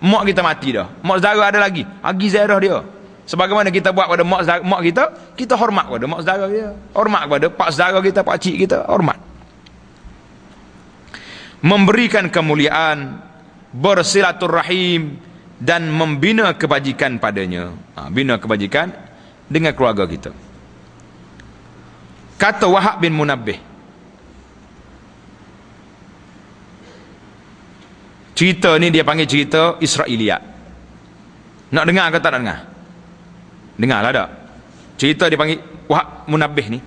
Mak kita mati dah, mak saudara ada lagi ziarah dia. Sebagaimana kita buat pada mak kita, kita hormat pada mak saudara dia, hormat kepada pak saudara kita, pak cik kita, hormat. Memberikan kemuliaan, bersilaturahim, dan membina kebajikan padanya. Bina kebajikan dengan keluarga kita. Kata Wahab bin Munabbih, cerita ni dia panggil cerita Israiliyat. Nak dengar ke tak nak dengar? Dengarlah tak. Cerita dia panggil Wahab Munabbih ni.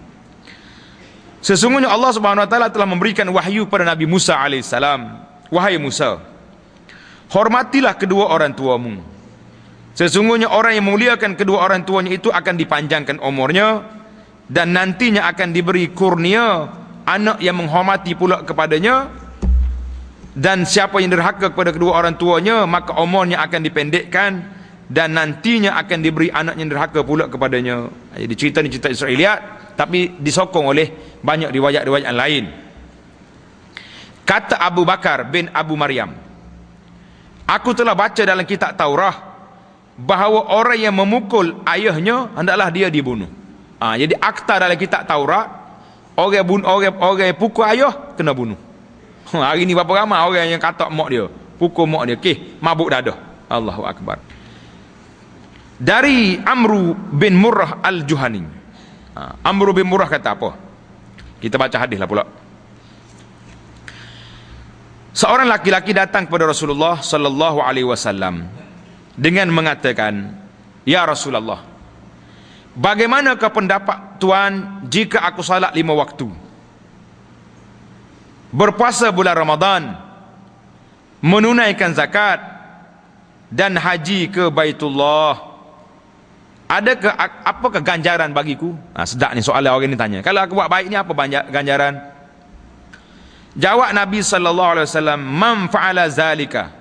Sesungguhnya Allah Subhanahu Wa Taala telah memberikan wahyu pada Nabi Musa alaihissalam. Wahai Musa, hormatilah kedua orang tuamu. Sesungguhnya orang yang memuliakan kedua orang tuanya itu akan dipanjangkan umurnya, dan nantinya akan diberi kurnia anak yang menghormati pula kepadanya. Dan siapa yang derhaka kepada kedua orang tuanya, maka umurnya akan dipendekkan, dan nantinya akan diberi anak yang derhaka pula kepadanya. Jadi cerita ni cerita Israiliyat, tapi disokong oleh banyak riwayat-riwayat lain. Kata Abu Bakar bin Abu Maryam, aku telah baca dalam kitab Taurah bahawa orang yang memukul ayahnya hendaklah dia dibunuh. Jadi akta dalam kitab Taurat, orang yang pukul ayah kena bunuh. Hari ni berapa ramai orang yang katak mak dia, pukul mak dia, mabuk dadah. Allahu Akbar. Dari Amru bin Murrah al-Juhani. Amru bin Murrah kata apa? Kita baca hadis lah pula. Seorang laki-laki datang kepada Rasulullah sallallahu alaihi wasallam dengan mengatakan, "Ya Rasulullah, bagaimanakah pendapat Tuan jika aku salat 5 waktu, berpuasa bulan Ramadan, menunaikan zakat, dan haji ke Baitullah? Adakah apakah ganjaran bagiku?" Sedap ni soalan orang ni tanya. Kalau aku buat baik ni apa ganjaran? Jawab Nabi sallallahu alaihi wasallam, "Man fa'ala zalika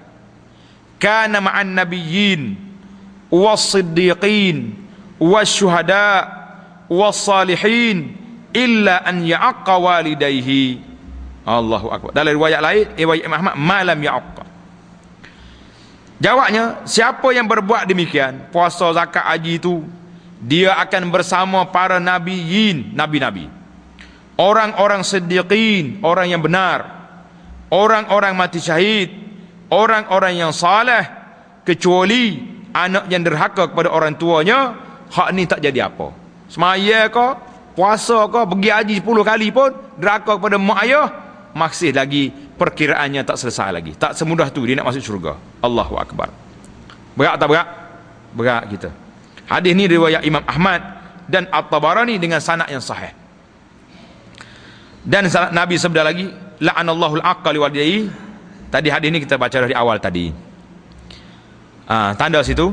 kana ma'an nabiyyin was-siddiqin wasyuhada was-salihin illa an ya'aqqa walidayhi." Allahu Akbar. Dalam riwayat lain, riwayat Imam Ahmad, malam ya'aqqa. Jawabnya, siapa yang berbuat demikian, puasa, zakat, haji itu, dia akan bersama para nabiyyin, nabi-nabi, orang-orang siddiqin, orang yang benar, orang-orang mati syahid, orang-orang yang saleh, kecuali anak yang derhaka kepada orang tuanya. Hak ni tak jadi apa. Semaya ke, puasa ke, pergi haji 10 kali pun derhaka kepada mak ayah, masih lagi perkiraannya tak selesai lagi. Tak semudah tu dia nak masuk syurga. Allahu Akbar. Berat tak berat? Berat kita. Hadis ni riwayat Imam Ahmad dan At-Tabarani dengan sanad yang sahih. Dan Nabi sabda lagi, la'anallahu al-aqqa liwalidayhi. Tadi hadis ni kita baca dari awal tadi. Tanda situ.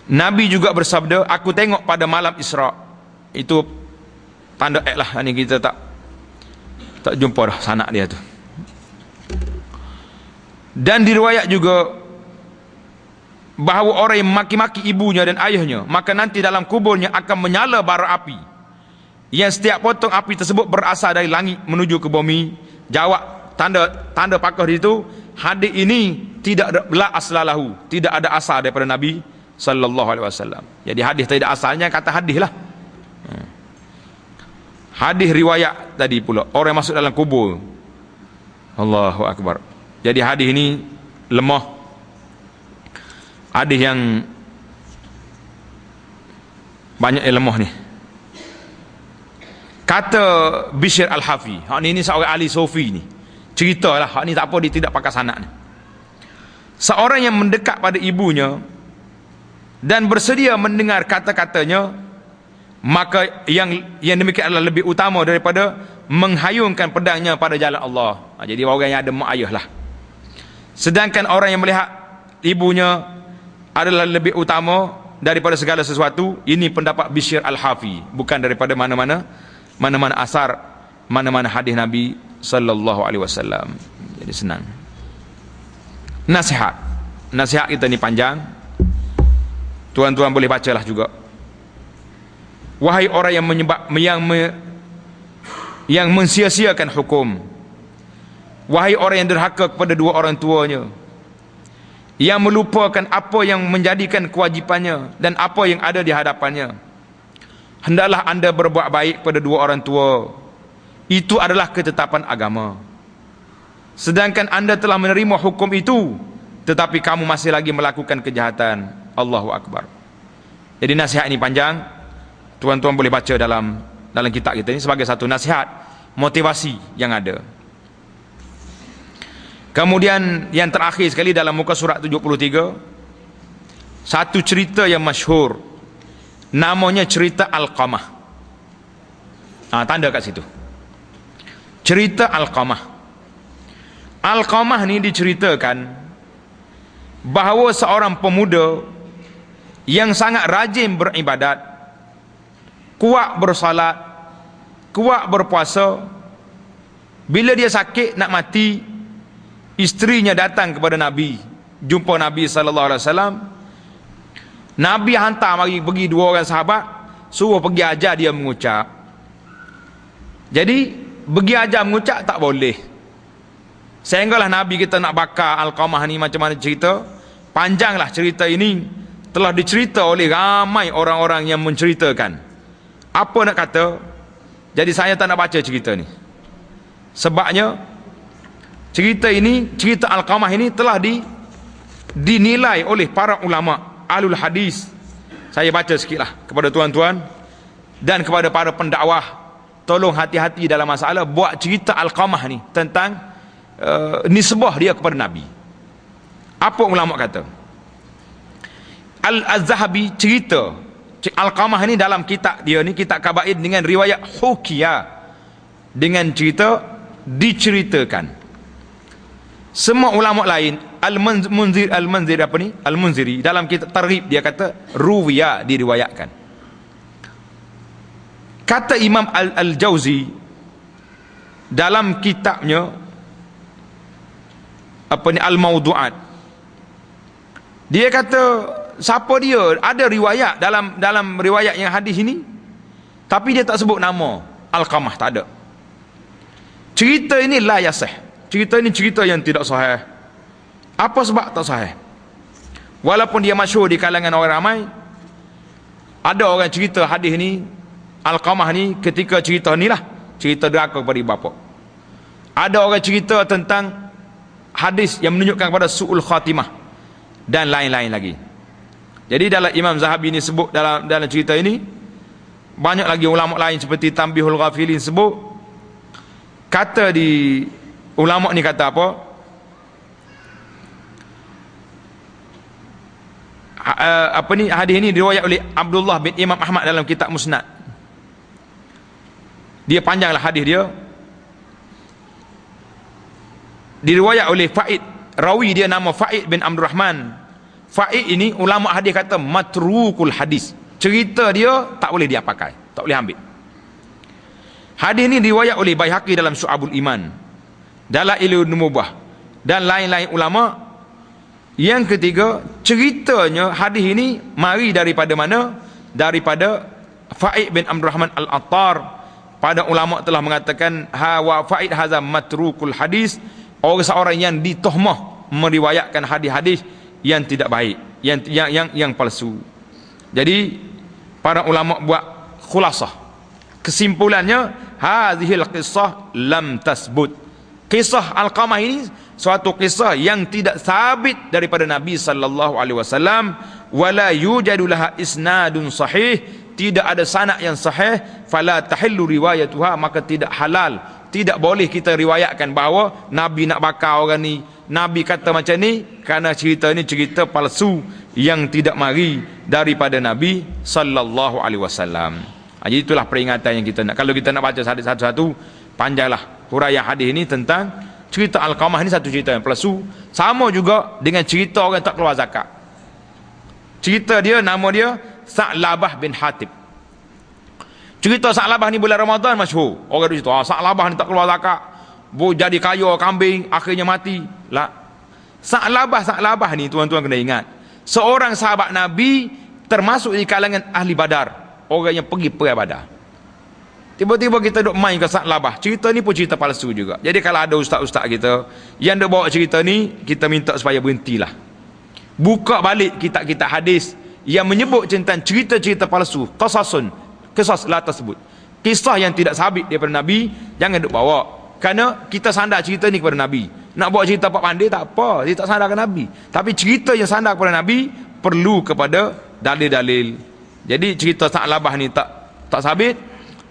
Nabi juga bersabda, aku tengok pada malam Isra. Itu tanda lah. Ini kita tak jumpa dah sanak dia tu. Dan diriwayat juga bahawa orang yang maki-maki ibunya dan ayahnya, maka nanti dalam kuburnya akan menyala bara api, yang setiap potong api tersebut berasal dari langit menuju ke bumi. Jawab tanda pakar itu, hadis ini tidak ada la aslalahu, tidak ada asal daripada Nabi sallallahu alaihi wasallam. Jadi hadis tidak asalnya kata hadis lah. Hadis riwayat tadi pula, orang yang masuk dalam kubur. Allahu Akbar. Jadi hadis ini lemah. Hadis yang banyak yang lemah ni. Kata Bishr Al-Hafi, hak ni seorang ahli sufi ni, ceritalah, hak ni tak apa, dia tidak pakai sanad ni. Seorang yang mendekat pada ibunya dan bersedia mendengar kata-katanya, maka yang demikian adalah lebih utama daripada menghayungkan pedangnya pada jalan Allah. Jadi orang yang ada mak ayah lah. Sedangkan orang yang melihat ibunya adalah lebih utama daripada segala sesuatu. Ini pendapat Bishr Al-Hafi, bukan daripada mana-mana asar, mana-mana hadis Nabi sallallahu alaihi wasallam. Jadi senang. Nasihat kita ni panjang. Tuan-tuan boleh bacalah juga. Wahai orang yang mensia-siakan hukum, wahai orang yang derhaka kepada dua orang tuanya, yang melupakan apa yang menjadikan kewajipannya dan apa yang ada di hadapannya, hendaklah anda berbuat baik pada dua orang tua. Itu adalah ketetapan agama. Sedangkan anda telah menerima hukum itu, tetapi kamu masih lagi melakukan kejahatan. Allahu Akbar. Jadi nasihat ini panjang, tuan-tuan boleh baca dalam kitab kita ini sebagai satu nasihat motivasi yang ada. Kemudian yang terakhir sekali dalam muka surat 73, satu cerita yang masyhur, namanya cerita Alqamah. Tanda kat situ, cerita Alqamah. Alqamah ni diceritakan bahawa seorang pemuda yang sangat rajin beribadat, kuat bersalat, kuat berpuasa, bila dia sakit nak mati, isterinya datang kepada Nabi, jumpa Nabi SAW. Nabi hantar pergi dua orang sahabat, suruh pergi ajar dia mengucap. Jadi pergi ajar mengucap tak boleh. Sehinggalah Nabi kita nak bakar Alqamah ni macam mana cerita. Panjanglah cerita ini, telah dicerita oleh ramai orang-orang yang menceritakan. Apa nak kata, jadi saya tak nak baca cerita ni, sebabnya cerita ini, cerita Alqamah ini telah dinilai oleh para ulama ahlul hadis. Saya baca sikitlah kepada tuan-tuan dan kepada para pendakwah, tolong hati-hati dalam masalah buat cerita Alqamah ni tentang nisbah dia kepada Nabi. Apa ulama kata? Al-Zahabi cerita Alqamah ni dalam kitab dia ni, kitab Kabair, dengan riwayat hukiyah, dengan cerita diceritakan. Semua ulama lain, Al-Munziri dalam kitab Targhib dia kata ruwiya, diriwayatkan. Kata Imam Al-Jauzi dalam kitabnya Al-Mawdu'at, dia kata siapa dia, ada riwayat dalam riwayat yang hadis ini, tapi dia tak sebut nama Alqamah, tak ada. Cerita ini la yasih, cerita ini cerita yang tidak sahih. Apa sebab tak sahih? Walaupun dia masyhur di kalangan orang ramai, ada orang cerita hadis ni, Alqamah ni, ketika cerita ni lah, cerita derhaka kepada ibu bapa. Ada orang cerita tentang hadis yang menunjukkan kepada su'ul khatimah dan lain-lain lagi. Jadi dalam Imam Zahabi ni sebut dalam cerita ini, banyak lagi ulama lain seperti Tanbihul Ghafilin sebut. Kata di ulama ni kata apa? Hadis ini diriwayat oleh Abdullah bin Imam Ahmad dalam kitab Musnad. Dia panjanglah hadis dia. Diriwayat oleh Faid, rawi dia nama Faid bin Abdul Rahman. Faid ini ulama hadis kata matrukul hadis, cerita dia tak boleh dia pakai, tak boleh ambil. Hadis ini riwayat oleh Baihaqi dalam Syu'abul Iman, Dalailun Nubuwah dan lain-lain ulama. Yang ketiga, ceritanya hadis ini mari daripada mana? Daripada Faid bin Abdul Rahman Al-Attar. Pada ulama telah mengatakan wa Faid haza matrukul hadis, orang seorang yang ditohmah meriwayatkan hadis-hadis yang tidak baik, yang palsu. Jadi para ulama buat khulasah, kesimpulannya hadhil qissah lam tasbut. Kisah Alqamah ini suatu kisah yang tidak sabit daripada Nabi sallallahu alaihi wasallam, wala yujadu laha isnadun sahih, tidak ada sanad yang sahih, fala tahillu riwayatuha, maka tidak halal, tidak boleh kita riwayatkan bahawa Nabi nak bakar orang ni, Nabi kata macam ni, kerana cerita ni cerita palsu yang tidak mari daripada Nabi sallallahu alaihi wasallam. Jadi itulah peringatan yang kita nak. Kalau kita nak baca satu-satu, panjanglah huraian hadis ini tentang cerita Alqamah ni, satu cerita yang palsu. Sama juga dengan cerita orang tak keluar zakat. Cerita dia, nama dia Sa'labah bin Hatib. Cerita Sa'labah ni bulan Ramadan masyhur. Orang dia cerita, Sa'labah ni tak keluar zakat, jadi kaya kambing, akhirnya mati. Lah, Sa'labah ni tuan-tuan kena ingat, seorang sahabat Nabi, termasuk di kalangan ahli Badar, orang yang pergi perang Badar. Tiba-tiba kita duk main ke Labah. Cerita ni pun cerita palsu juga. Jadi kalau ada ustaz-ustaz kita yang duk bawa cerita ni, kita minta supaya berhentilah. Buka balik kitab-kitab hadis yang menyebut tentang cerita-cerita palsu. Qisas la tersebut. Kisah yang tidak sabit daripada Nabi, jangan duk bawa. Kerana kita sandar cerita ni kepada Nabi. Nak bawa cerita Pak Pandai tak apa, dia tak sandarkan Nabi. Tapi cerita yang sandar kepada Nabi perlu kepada dalil-dalil. Jadi cerita Sa'labah ni tak sabit.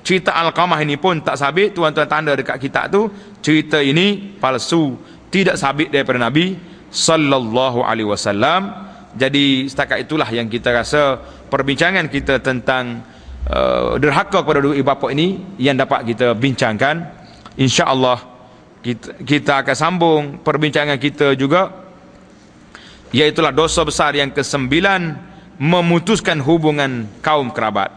Cerita Alqamah ini pun tak sabit. Tuan-tuan tanda dekat kitab tu, cerita ini palsu, tidak sabit daripada Nabi sallallahu alaihi wasallam. Jadi setakat itulah yang kita rasa perbincangan kita tentang derhaka kepada ibu bapa ini yang dapat kita bincangkan. InsyaAllah kita akan sambung perbincangan kita juga, iaitulah dosa besar yang ke-9, memutuskan hubungan kaum kerabat.